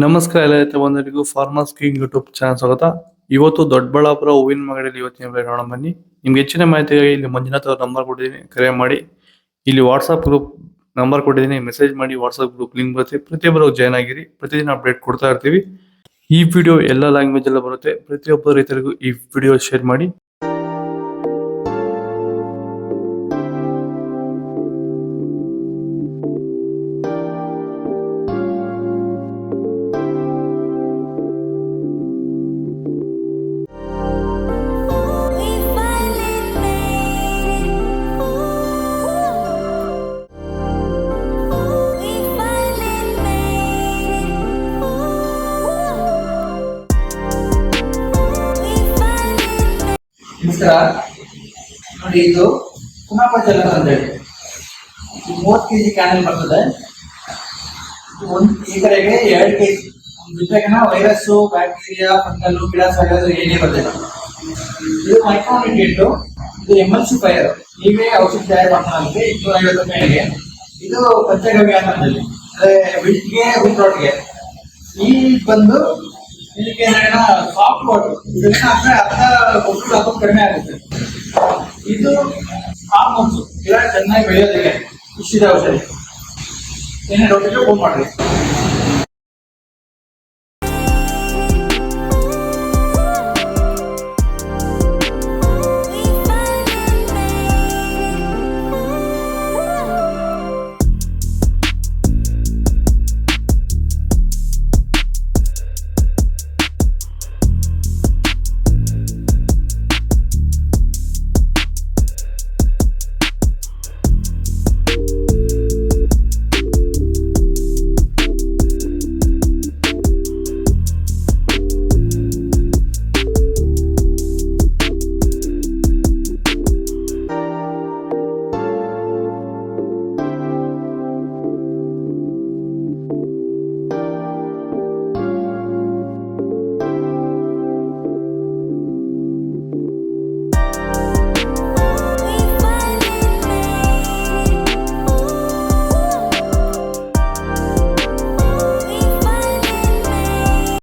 ನಮಸ್ಕಾರ ಎಲ್ಲ ರೈತ ಬಂಧುಗಳಿಗೂ ಫಾರ್ಮರ್ಸ್ ಕಿಂಗ್ ಯೂಟ್ಯೂಬ್ ಚಾನಲ್ ಸ್ವಾಗತ. ಇವತ್ತು ದೊಡ್ಡಬಳ್ಳಾಪುರ ಹೂವಿನ ಮಾರ್ಕೆಟಲ್ಲಿ ಇವತ್ತಿನ ಬೆಲೆ ನೋಡೋಣ ಬನ್ನಿ. ನಿಮ್ಗೆ ಹೆಚ್ಚಿನ ಮಾಹಿತಿಗಾಗಿ ಇಲ್ಲಿ ಮಂಜುನಾಥ್ ಅವ್ರ ನಂಬರ್ ಕೊಟ್ಟಿದ್ದೀನಿ, ಕರೆ ಮಾಡಿ. ಇಲ್ಲಿ ವಾಟ್ಸ್ಆಪ್ ಗ್ರೂಪ್ ನಂಬರ್ ಕೊಟ್ಟಿದ್ದೀನಿ, ಮೆಸೇಜ್ ಮಾಡಿ. ವಾಟ್ಸ್ಆಪ್ ಗ್ರೂಪ್ ಲಿಂಕ್ ಬರುತ್ತೆ, ಪ್ರತಿಯೊಬ್ಬರು ಜಾಯ್ನ್ ಆಗಿರಿ. ಪ್ರತಿದಿನ ಅಪ್ಡೇಟ್ ಕೊಡ್ತಾ ಇರ್ತೀವಿ. ಈ ವಿಡಿಯೋ ಎಲ್ಲ ಲ್ಯಾಂಗ್ವೇಜ್ ಎಲ್ಲ ಬರುತ್ತೆ. ಪ್ರತಿಯೊಬ್ಬ ರೈತರಿಗೂ ಈ ವಿಡಿಯೋ ಶೇರ್ ಮಾಡಿ. ನಮಸ್ಕಾರ ನೋಡಿ, ಇದು ಕುಮಾಪಚಲ ಅಂತ ಹೇಳಿ 30 kg ಕ್ಯಾನಲ್ ಬರ್ತದೆ. ಒಂದು ಎಕರೆಗೆ 2 kg ಜೊತೆಗಿನ ವೈರಸ್ಸು, ಬ್ಯಾಕ್ಟೀರಿಯಾ, ಫಂಗಲ್, ಗಿಡಾಸ್ ಏನೇ ಬರ್ತದೆ. ಇದು ಮೈಕ್ರೋನ್ಯೂಟ್ರಿಯೆಂಟ್, ಇದು MLC ಫೈರ್. ನೀವೇ ಔಷಧಿ ತಯಾರು ಮಾಡ್ತಾರೆ 250 ರೂಪಾಯಿಗೆ. ಇದು ಪಂಚಗವ್ಯ ಅನ್ನೋದಲ್ಲಿ ವಿಟ್ಗೆ ವಿಟ್ರೋಟ್ಗೆ ಈ ಬಂದು ಇದಕ್ಕೆ ಸಾಫ್ಟ್ ವಾಟರ್ ಇದನ್ನ ಅರ್ಧ ಗೊಬ್ಬರ ಕಡಿಮೆ ಆಗುತ್ತೆ. ಇದು ಹಾರ್ಮೋನ್ಸ್ ಗಿಡ ಚೆನ್ನಾಗಿ ಬೆಳೆಯೋದಿಲ್ಲ. ಇಷ್ಟಿದೆ ಔಷಧಿ. ಏನೇ ಡೌಟ್ ಇದ್ರೆ ಫೋನ್ ಮಾಡ್ರಿ.